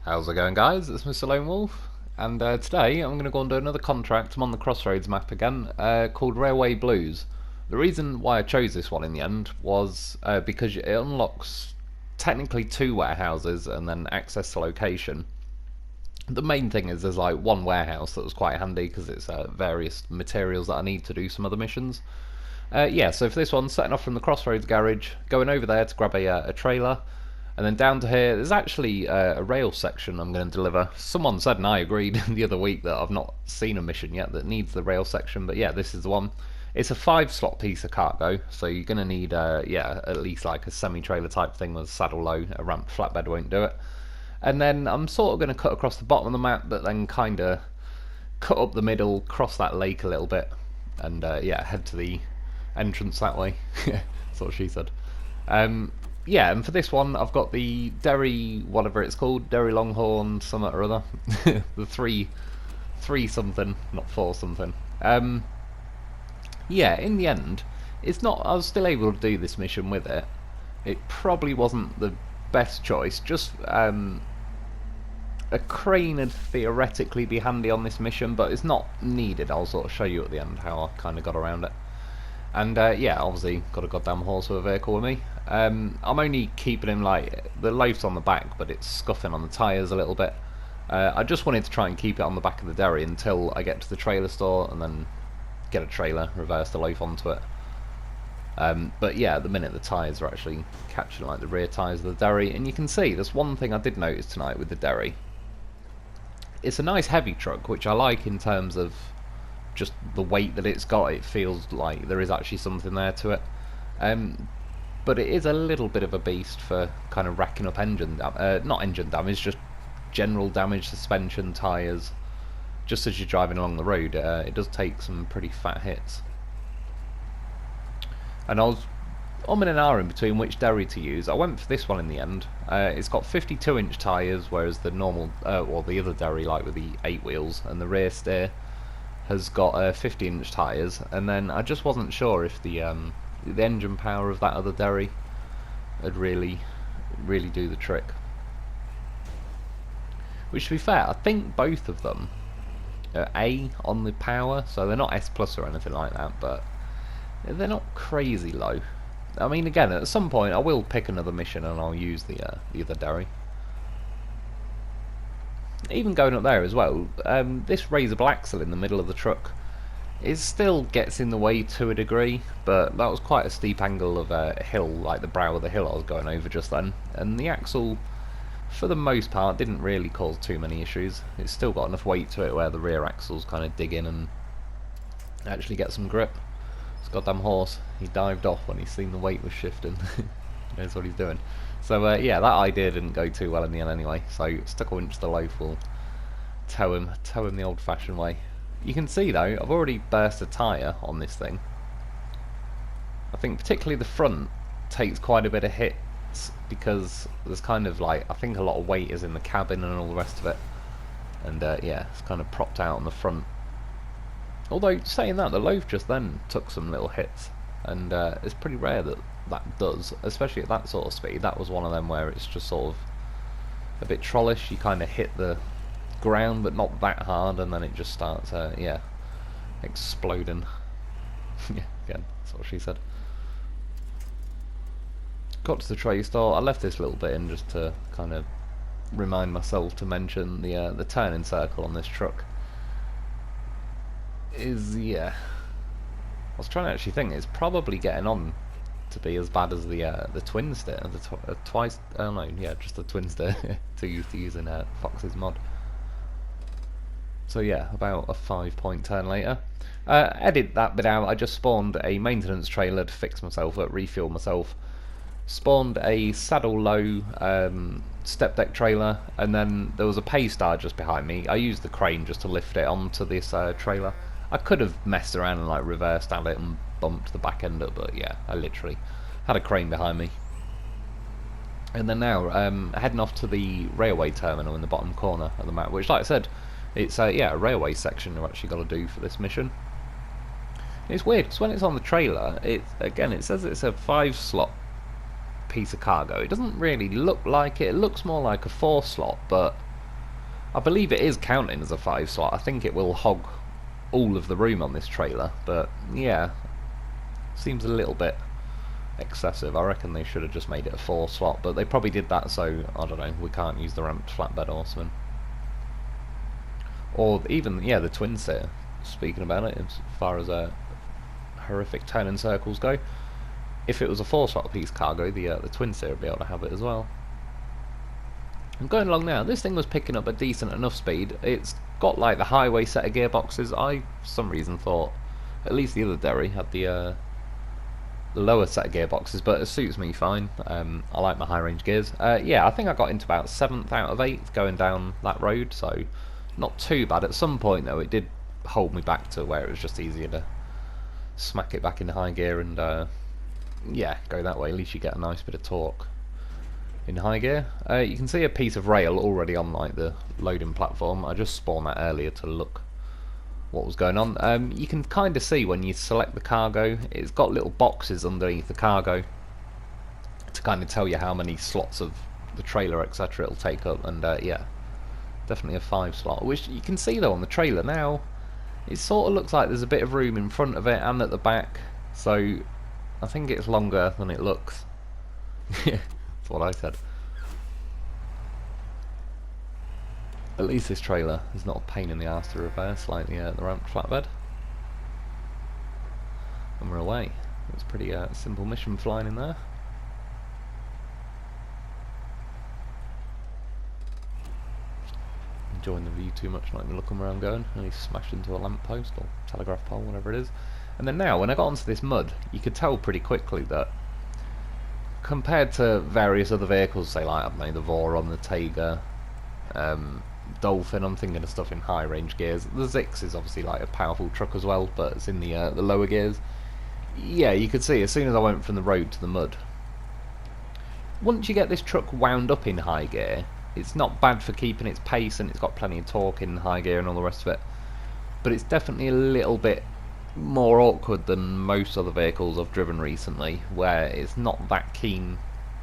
How's it going, guys? It's Mr. Lone Wolf, and today I'm going to go and do another contract. I'm on the Crossroads map again, called Railway Blues. The reason why I chose this one in the end was because it unlocks technically two warehouses and then access to location. The main thing is there's like one warehouse that was quite handy because it's various materials that I need to do some other missions. Yeah, so for this one, setting off from the Crossroads garage, going over there to grab a trailer, and then down to here, there's actually a rail section I'm going to deliver. Someone said, and I agreed the other week, that I've not seen a mission yet that needs the rail section, but yeah, this is the one. It's a 5-slot piece of cargo, so you're going to need, yeah, at least like a semi-trailer type thing with a saddle low. A ramp flatbed won't do it. And then I'm sort of going to cut across the bottom of the map, but then kind of cut up the middle, cross that lake a little bit, and yeah, head to the entrance that way. That's what she said. Yeah, and for this one, I've got the Derry, whatever it's called, Derry Longhorn, something or other. The three something, not 4 something. Yeah, in the end, it's not. I was still able to do this mission with it. It probably wasn't the best choice. Just a crane would theoretically be handy on this mission, but it's not needed. I'll sort of show you at the end how I kind of got around it. And yeah, obviously got a goddamn horse with a vehicle with me. I'm only keeping him like the loaf's on the back, but it's scuffing on the tyres a little bit. I just wanted to try and keep it on the back of the Derry until I get to the trailer store and then get a trailer, reverse the loaf onto it. But yeah, at the minute the tyres are actually catching like the rear tyres of the Derry, and you can see there's one thing I did notice tonight with the Derry. It's a nice heavy truck, which I like in terms of just the weight that it's got. It feels like there is actually something there to it. But it is a little bit of a beast for kind of racking up not engine damage, just general damage, suspension, tyres. Just as you're driving along the road, it does take some pretty fat hits. And I was in an hour in between which Derry to use. I went for this one in the end. It's got 52-inch tyres, whereas the normal, or the other Derry, like with the 8 wheels and the rear steer, has got 50-inch tyres. And then I just wasn't sure if the engine power of that other Derry would really do the trick. Which, to be fair, I think both of them are A on the power, so they're not S plus or anything like that, but they're not crazy low. I mean, again, at some point I will pick another mission and I'll use the other Derry. Even going up there as well, this raisable axle in the middle of the truck, it still gets in the way to a degree, but that was quite a steep angle of a hill, like the brow of the hill I was going over just then, and the axle, for the most part, didn't really cause too many issues. It's still got enough weight to it where the rear axles kind of dig in and actually get some grip. This goddamn horse, he dived off when he seen the weight was shifting. He knows what he's doing. So yeah, that idea didn't go too well in the end anyway, so stuck a winch to the loaf, will tow him the old-fashioned way. You can see though, I've already burst a tyre on this thing. I think particularly the front takes quite a bit of hits because there's kind of like, I think a lot of weight is in the cabin and all the rest of it. And yeah, it's kind of propped out on the front. Although, saying that, the loaf just then took some little hits. And it's pretty rare that that does, especially at that sort of speed. That was one of them where it's just sort of a bit trollish. You kind of hit the ground, but not that hard, and then it just starts, yeah, exploding. Yeah, again, that's what she said. Got to the trade store. I left this little bit in just to kind of remind myself to mention the turning circle on this truck is, yeah, I was trying to actually think, it's probably getting on to be as bad as the twin steer, twice, oh no, yeah, just the twin steer too used to using Fox's mod. So yeah, about a 5-point turn later. Edit that bit out. I just spawned a maintenance trailer to fix myself up, refuel myself. Spawned a saddle low step deck trailer, and then there was a pay star just behind me. I used the crane just to lift it onto this trailer. I could have messed around and like reversed at it and bumped the back end up, but yeah, I literally had a crane behind me. And then now heading off to the railway terminal in the bottom corner of the map, which, like I said, it's yeah, a railway section I've actually got to do for this mission. It's weird because when it's on the trailer, it says it's a 5-slot piece of cargo. It doesn't really look like it. It looks more like a 4-slot, but I believe it is counting as a 5 slot. I think it will hog all of the room on this trailer, but yeah, seems a little bit excessive. I reckon they should have just made it a 4 slot, but they probably did that so, I don't know, we can't use the ramped flatbed or something. Or even, yeah, the twin seater, speaking about it, as far as horrific turning circles go. If it was a 4 slot piece cargo, the twin seater would be able to have it as well. I'm going along now. This thing was picking up a decent enough speed. It's got like the highway set of gearboxes. I, for some reason, thought at least the other Derry had the lower set of gearboxes, but it suits me fine. I like my high range gears. Yeah, I think I got into about 7th out of 8th going down that road, so not too bad. At some point though, it did hold me back to where it was just easier to smack it back into high gear and yeah, go that way. At least you get a nice bit of torque in high gear. You can see a piece of rail already on like the loading platform. I just spawned that earlier to look what was going on. You can kind of see when you select the cargo, it's got little boxes underneath the cargo to kind of tell you how many slots of the trailer, etc. it'll take up, and yeah, definitely a 5 slot, which you can see though on the trailer now. It sort of looks like there's a bit of room in front of it and at the back, so I think it's longer than it looks. That's what I said. At least this trailer is not a pain in the arse to reverse like the ramped flatbed. And we're away. It's pretty simple mission flying in there. Enjoying the view too much, not even looking where I'm going. And he's smashed into a lamppost or telegraph pole, whatever it is. And then now, when I got onto this mud, you could tell pretty quickly that compared to various other vehicles, say like, I don't know, the Voron, the Taiga, Dolphin, I'm thinking of stuff in high range gears. The Zix is obviously like a powerful truck as well, but it's in the lower gears. Yeah, you could see as soon as I went from the road to the mud. Once you get this truck wound up in high gear, it's not bad for keeping its pace, and it's got plenty of torque in high gear and all the rest of it. But it's definitely a little bit more awkward than most other vehicles I've driven recently, where it's not that keen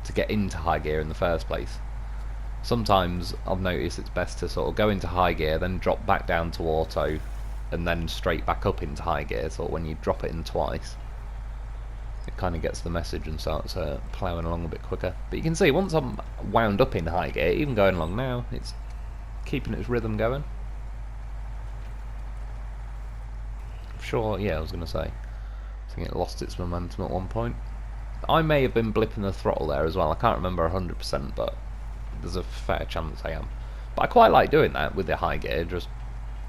to get into high gear in the first place. Sometimes I've noticed it's best to sort of go into high gear, then drop back down to auto, and then straight back up into high gear, so when you drop it in twice, it kind of gets the message and starts ploughing along a bit quicker. But you can see, once I'm wound up in high gear, even going along now, it's keeping its rhythm going. Sure, yeah, I was going to say, I think it lost its momentum at one point. I may have been blipping the throttle there as well, I can't remember 100%, but there's a fair chance I am. But I quite like doing that with the high gear, just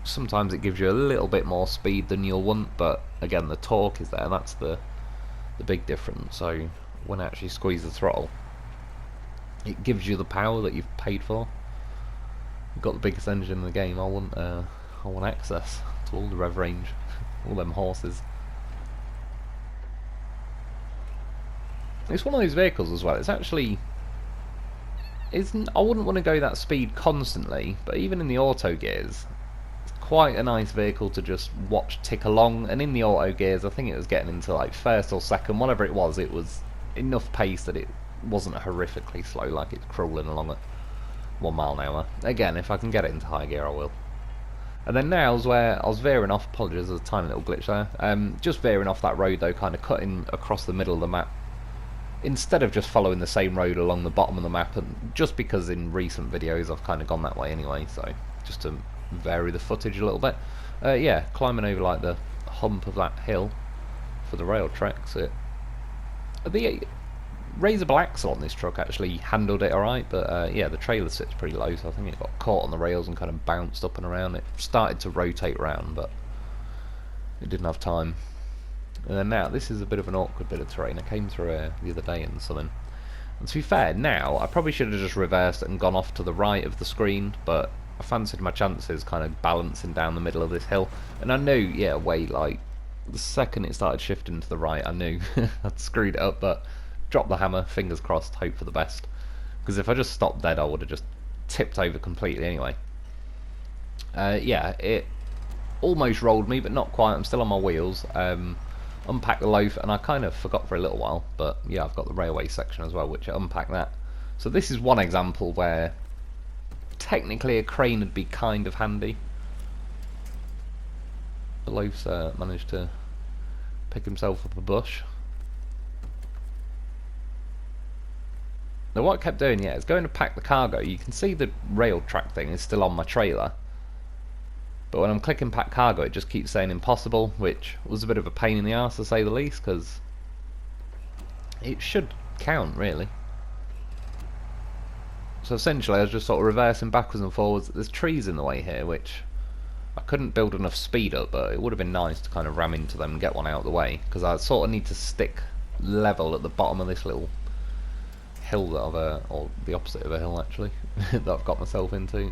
sometimes it gives you a little bit more speed than you'll want, but again, the torque is there, that's the big difference. So when I actually squeeze the throttle, it gives you the power that you've paid for. You've got the biggest engine in the game, I want access to all the rev range, all them horses. It's one of those vehicles as well, it's actually, I wouldn't want to go that speed constantly, but even in the auto gears, it's quite a nice vehicle to just watch tick along. And in the auto gears, I think it was getting into like first or second, whatever it was enough pace that it wasn't horrifically slow, like it's crawling along at 1 mile an hour. Again, if I can get it into high gear, I will. And then now's where I was veering off, apologies, there's a tiny little glitch there, just veering off that road though, kind of cutting across the middle of the map, instead of just following the same road along the bottom of the map, and just because in recent videos I've kind of gone that way anyway, so just to vary the footage a little bit. Yeah, climbing over like the hump of that hill for the rail tracks. The raisable axle on this truck actually handled it alright, but yeah, the trailer sits pretty low, so I think it got caught on the rails and kind of bounced up and around. It started to rotate around, but it didn't have time. And then now, this is a bit of an awkward bit of terrain. I came through the other day and something. And to be fair, now, I probably should have just reversed and gone off to the right of the screen, but I fancied my chances kind of balancing down the middle of this hill. And I knew, yeah, wait, like, the second it started shifting to the right, I knew I'd screwed it up, but drop the hammer, fingers crossed, hope for the best. Because if I just stopped dead, I would have just tipped over completely anyway. Yeah, it almost rolled me, but not quite. I'm still on my wheels. Unpack the loaf, and I kind of forgot for a little while, but yeah, I've got the railway section as well, which I unpack that. So this is one example where technically a crane would be kind of handy. The Lo4f managed to pick himself up a bush. Now what I kept doing, is going to pack the cargo. You can see the rail track thing is still on my trailer. But when I'm clicking pack cargo, it just keeps saying impossible, which was a bit of a pain in the arse to say the least, because it should count, really. So essentially I was just sort of reversing backwards and forwards. There's trees in the way here, which I couldn't build enough speed up, but it would have been nice to kind of ram into them and get one out of the way, because I sort of need to stick level at the bottom of this little hill that I've, or the opposite of a hill actually, that I've got myself into.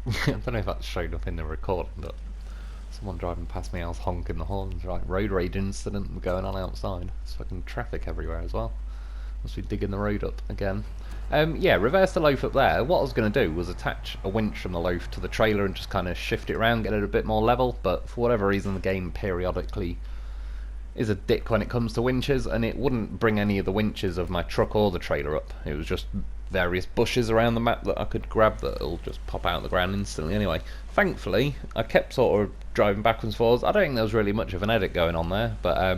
I don't know if that showed up in the recording, but someone driving past me, I was honking the horns, right? Road rage incident going on outside. It's fucking traffic everywhere as well. Must be digging the road up again. Yeah, reverse the Lo4f up there. What I was going to do was attach a winch from the Lo4f to the trailer and just kind of shift it around, get it a bit more level, but for whatever reason the game periodically is a dick when it comes to winches, and it wouldn't bring any of the winches of my truck or the trailer up. It was just various bushes around the map that I could grab that'll just pop out of the ground instantly. Anyway, thankfully I kept sort of driving backwards and forwards. I don't think there was really much of an edit going on there, but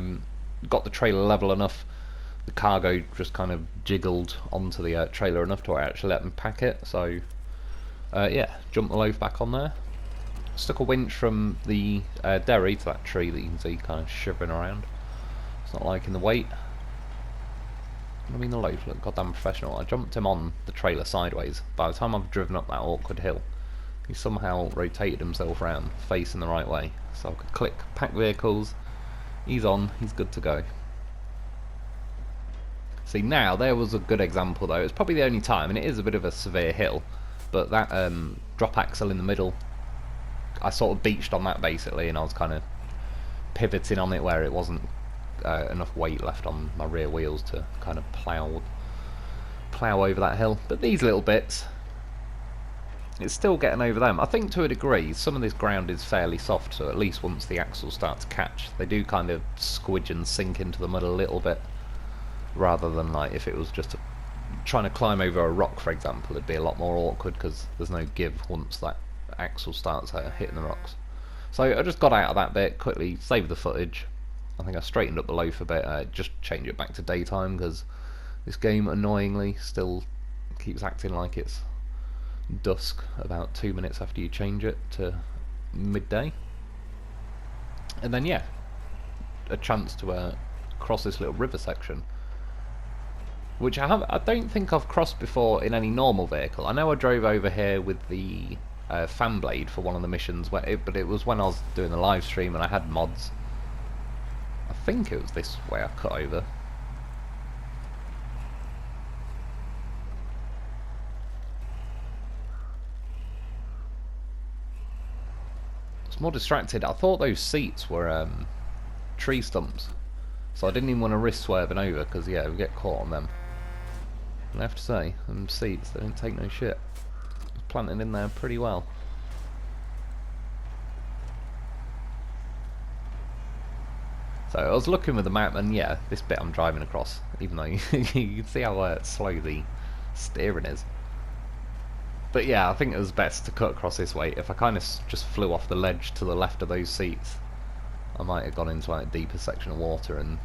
got the trailer level enough. The cargo just kind of jiggled onto the trailer enough to actually let me pack it. So yeah, jumped the Lo4f back on there. Stuck a winch from the Derry to that tree that you can see kind of shivering around. It's not liking the weight. I mean, the Lo4f looked goddamn professional. I jumped him on the trailer sideways. By the time I've driven up that awkward hill, he somehow rotated himself around, facing the right way. So I could click pack vehicles. He's on. He's good to go. See, now there was a good example though. It's probably the only time, and it is a bit of a severe hill, but that drop axle in the middle, I sort of beached on that basically, and I was kind of pivoting on it where it wasn't enough weight left on my rear wheels to kind of plough over that hill. But these little bits, it's still getting over them. I think to a degree some of this ground is fairly soft, so at least once the axles start to catch, they do kind of squidge and sink into the mud a little bit, rather than like if it was just trying to climb over a rock, for example. It'd be a lot more awkward because there's no give once that axle starts hitting the rocks. So I just got out of that bit, quickly saved the footage. I think I straightened up the Lo4f a bit, just change it back to daytime because this game annoyingly still keeps acting like it's dusk about 2 minutes after you change it to midday. And then yeah, a chance to cross this little river section, which I don't think I've crossed before in any normal vehicle. I know I drove over here with the fan blade for one of the missions, but it was when I was doing the live stream and I had mods. I think it was this way I cut over. It's more distracted. I thought those seats were tree stumps, so I didn't even want to risk swerving over because yeah, we get caught on them. And I have to say, them seats, they don't take no shit. It's planted in there pretty well. So I was looking with the map, and yeah, this bit I'm driving across, even though you can see how slow the steering is. But yeah, I think it was best to cut across this way. If I kind of just flew off the ledge to the left of those seats, I might have gone into like a deeper section of water, and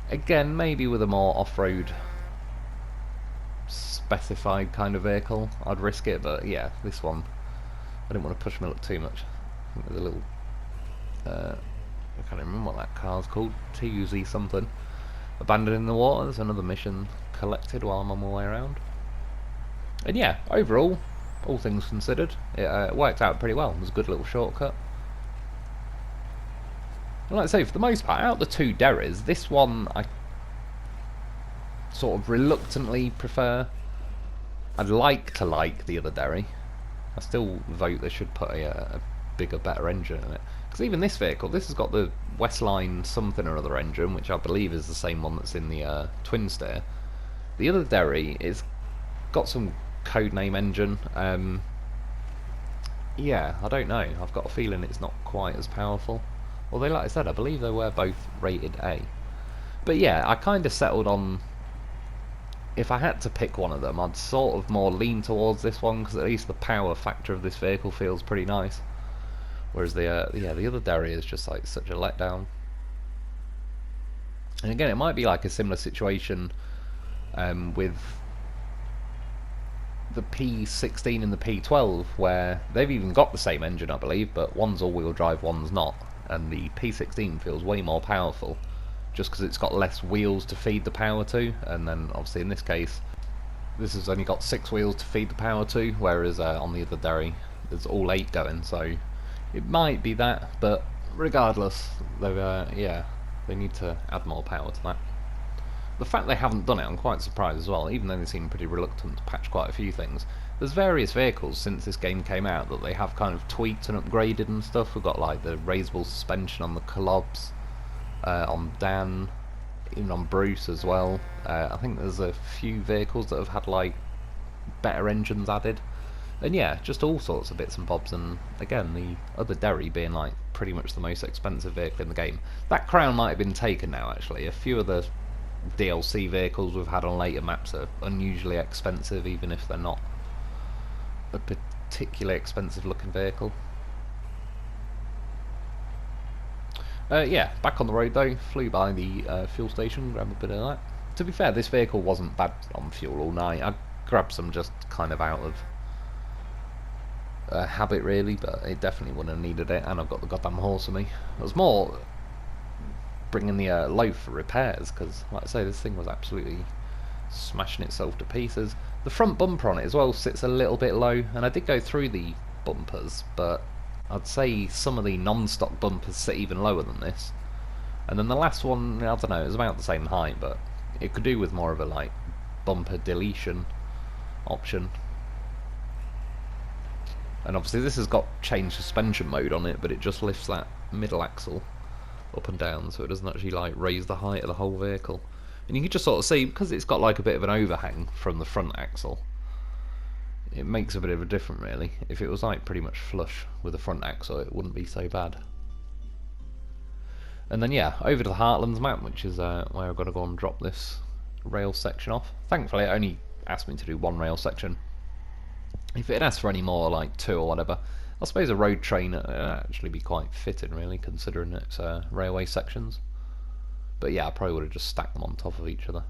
again, maybe with a more off-road specified kind of vehicle, I'd risk it. But yeah, this one, I didn't want to push my luck too much. I think there's a little I can't remember what that car's called, TUZ something, abandoned in the water. There's another mission collected while I'm on my way around. And yeah, overall, all things considered, it worked out pretty well. It was a good little shortcut. And like I say, for the most part, out of the two Derrys, this one I sort of reluctantly prefer. I'd like to like the other Derry. I still vote they should put a bigger, better engine in it. Because even this vehicle, this has got the Westline something or other engine, which I believe is the same one that's in the twin steer. The other Derry is got some codename engine. Yeah, I don't know. I've got a feeling it's not quite as powerful. Although, like I said, I believe they were both rated A. But yeah, I kind of settled on if I had to pick one of them, I'd sort of more lean towards this one, because at least the power factor of this vehicle feels pretty nice. Whereas the yeah, the other Derry is just like such a letdown. And again, it might be like a similar situation with the P16 and the P12, where they've even got the same engine, I believe, but one's all-wheel drive, one's not. And the P16 feels way more powerful, just because it's got less wheels to feed the power to, and then obviously in this case, this has only got 6 wheels to feed the power to, whereas on the other Derry, there's all 8 going, so it might be that, but regardless, yeah, they need to add more power to that. The fact they haven't done it, I'm quite surprised as well, even though they seem pretty reluctant to patch quite a few things. There's various vehicles since this game came out that they have kind of tweaked and upgraded and stuff. We've got like the raisable suspension on the Collobs, on Dan, even on Bruce as well. I think there's a few vehicles that have had like better engines added. And yeah, just all sorts of bits and bobs, and again, the other Derry being like pretty much the most expensive vehicle in the game. That crown might have been taken now actually. A few of the DLC vehicles we've had on later maps are unusually expensive, even if they're not a particularly expensive looking vehicle. Yeah, back on the road though, flew by the fuel station, grabbed a bit of that. To be fair, this vehicle wasn't bad on fuel all night. I grabbed some just kind of out of habit really, but it definitely wouldn't have needed it, and I've got the goddamn horse with me. It was more bringing the Lo4f for repairs, because like I say, this thing was absolutely smashing itself to pieces. The front bumper on it as well sits a little bit low, and I did go through the bumpers, but I'd say some of the non-stock bumpers sit even lower than this. And then the last one, I don't know, it was about the same height, but it could do with more of a like bumper deletion option. And obviously this has got change suspension mode on it, but it just lifts that middle axle up and down, so it doesn't actually like raise the height of the whole vehicle. And you can just sort of see, because it's got like a bit of an overhang from the front axle, it makes a bit of a difference really. If it was like pretty much flush with the front axle, it wouldn't be so bad. And then yeah, over to the Heartlands map, which is where I've got to go and drop this rail section off. Thankfully it only asked me to do 1 rail section. If it had asked for any more, like 2 or whatever, I suppose a road train would actually be quite fitting really, considering its railway sections. But yeah, I probably would have just stacked them on top of each other.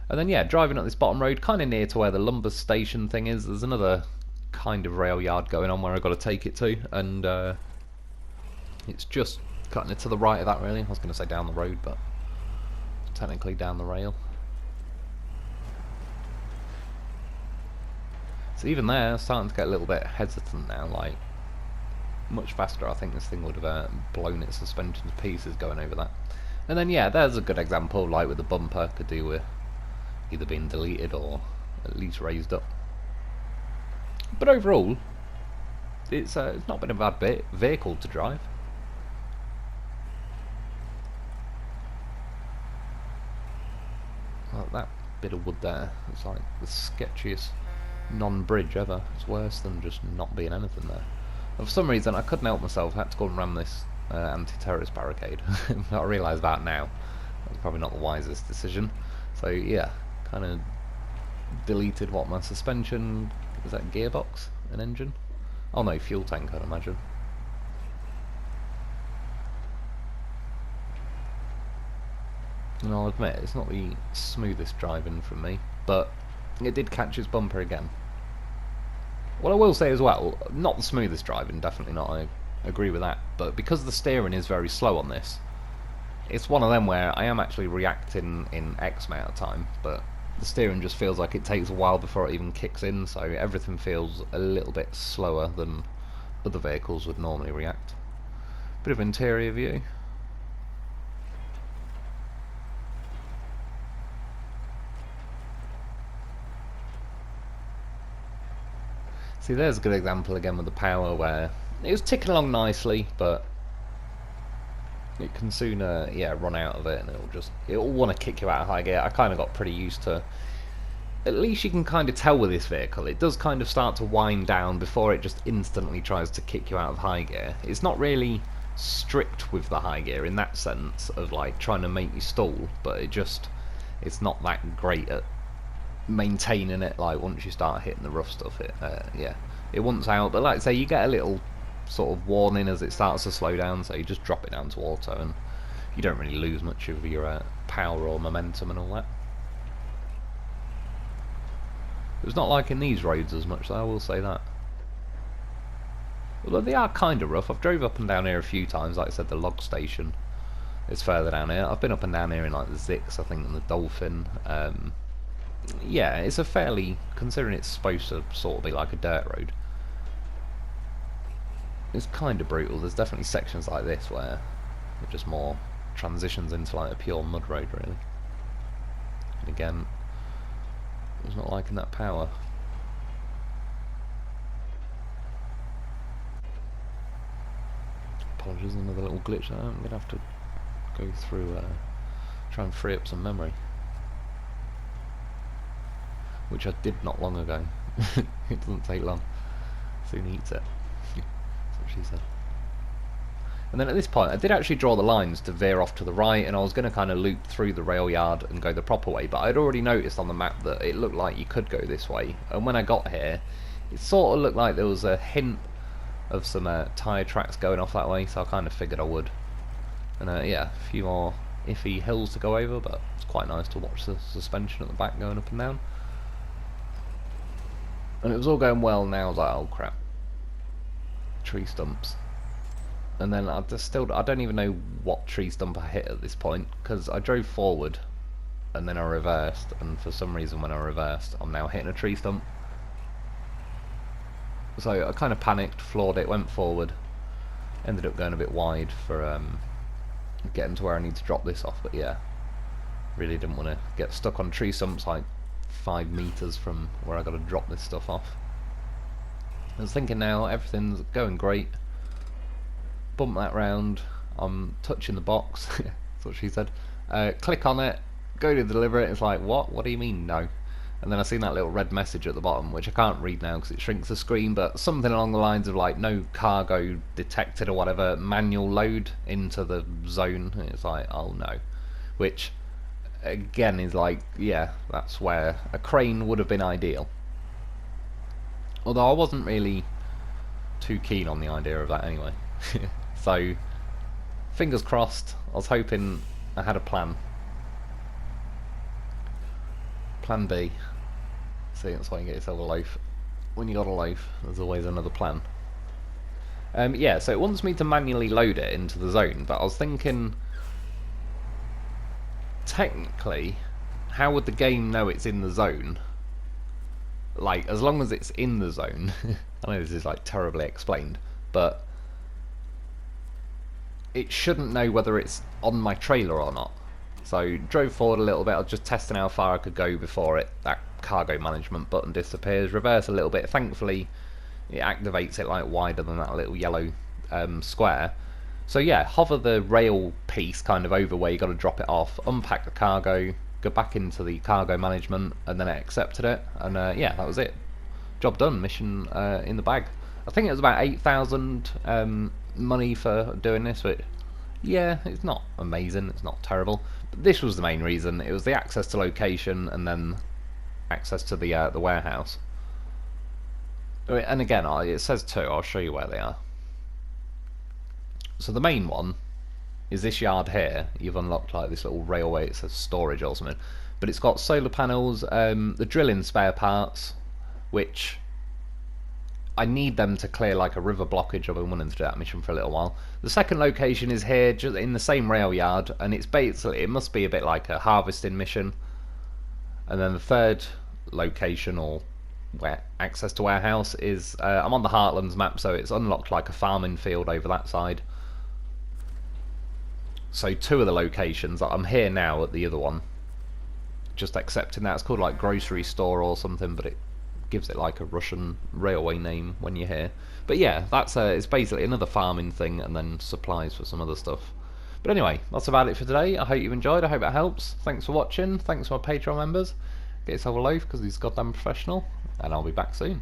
And then yeah, driving up this bottom road, kind of near to where the lumber station thing is, there's another kind of rail yard going on where I've got to take it to, and it's just cutting it to the right of that really. I was going to say down the road, but technically down the rail. So even there, I'm starting to get a little bit hesitant now, like much faster I think this thing would have blown its suspension to pieces going over that. And then yeah, there's a good example, like with the bumper, could do with either being deleted or at least raised up. But overall, it's not been a bad vehicle to drive. Like that bit of wood there, it's like the sketchiest non-bridge ever. It's worse than just not being anything there. For some reason I couldn't help myself, I had to go and ram this anti-terrorist barricade. I realise that now. That was probably not the wisest decision. So yeah, kind of deleted what, my suspension, is that gearbox, an engine? Oh no, fuel tank I'd imagine. And I'll admit, it's not the smoothest driving from me, but it did catch its bumper again. What I will say as well, not the smoothest driving, definitely not, I agree with that, but because the steering is very slow on this, it's one of them where I am actually reacting in X amount of time, but the steering just feels like it takes a while before it even kicks in, so everything feels a little bit slower than other vehicles would normally react. Bit of interior view. See, there's a good example again with the power where it was ticking along nicely, but it can soon yeah, run out of it, and it'll want to kick you out of high gear. I kind of got pretty used to, at least you can kind of tell with this vehicle, it does kind of start to wind down before it just instantly tries to kick you out of high gear. It's not really strict with the high gear in that sense of like trying to make you stall, but it's not that great at maintaining it. Like once you start hitting the rough stuff, yeah, it wants out. But like I say, you get a little sort of warning as it starts to slow down, so you just drop it down to auto, and you don't really lose much of your power or momentum and all that. It's not like in these roads as much, though, I will say that. Although they are kind of rough. I've drove up and down here a few times. Like I said, the log station is further down here. I've been up and down here in like the Zix, I think, and the Dolphin. Yeah, it's a fairly, considering it's supposed to sort of be like a dirt road, it's kind of brutal. There's definitely sections like this where it just more transitions into like a pure mud road, really. And again, I was not liking that power. Apologies, another little glitch there. I'm going to have to go through, try and free up some memory. Which I did not long ago. It doesn't take long. Soon eats it. That's what she said. And then at this point, I did actually draw the lines to veer off to the right, and I was going to kind of loop through the rail yard and go the proper way, but I'd already noticed on the map that it looked like you could go this way, and when I got here, it sort of looked like there was a hint of some tyre tracks going off that way, so I kind of figured I would. And yeah, a few more iffy hills to go over, but it's quite nice to watch the suspension at the back going up and down. And it was all going well, now I was like, oh crap. Tree stumps. And then I don't even know what tree stump I hit at this point, because I drove forward and then I reversed, and for some reason when I reversed I'm now hitting a tree stump. So I kind of panicked, floored it, went forward, ended up going a bit wide for getting to where I need to drop this off, but yeah, really didn't want to get stuck on tree stumps like 5 meters from where I got to drop this stuff off. I was thinking now everything's going great. Bump that round, I'm touching the box, that's what she said. Click on it, go to deliver it, it's like, what do you mean no? And then I seen that little red message at the bottom, which I can't read now because it shrinks the screen, but something along the lines of like, no cargo detected or whatever, manual load into the zone. And it's like, oh no. Which, again, is like, yeah, that's where a crane would have been ideal. Although I wasn't really too keen on the idea of that anyway. So, fingers crossed. I was hoping I had a plan. Plan B. See, that's why you get yourself a loaf. When you got a loaf, there's always another plan. Yeah, so it wants me to manually load it into the zone, but I was thinking, technically, how would the game know it's in the zone? Like, as long as it's in the zone, I know this is like terribly explained, but it shouldn't know whether it's on my trailer or not. So drove forward a little bit, I was just testing how far I could go before that cargo management button disappears. Reverse a little bit, thankfully it activates it like wider than that little yellow square. So yeah, hover the rail piece kind of over where you got to drop it off, unpack the cargo, go back into the cargo management, and then it accepted it, and yeah, that was it. Job done, mission in the bag. I think it was about 8,000 money for doing this, but yeah, it's not amazing, it's not terrible. But this was the main reason. It was the access to location and then access to the warehouse. And again, it says 2, I'll show you where they are. So the main one is this yard here. You've unlocked like this little railway, it says storage or something. But it's got solar panels, the drilling spare parts, which I need them to clear like a river blockage. I've been wanting to do that mission for a little while. The second location is here, just in the same rail yard, and it's basically, it must be a bit like a harvesting mission. And then the third location, or where access to warehouse, is I'm on the Heartlands map, so it's unlocked like a farming field over that side. So 2 of the locations, I'm here now at the other one, just accepting that. It's called like grocery store or something, but it gives it like a Russian railway name when you're here. But yeah, that's it's basically another farming thing and then supplies for some other stuff. But anyway, that's about it for today. I hope you enjoyed, I hope it helps. Thanks for watching, thanks to my Patreon members. Get yourself a loaf because he's goddamn professional, and I'll be back soon.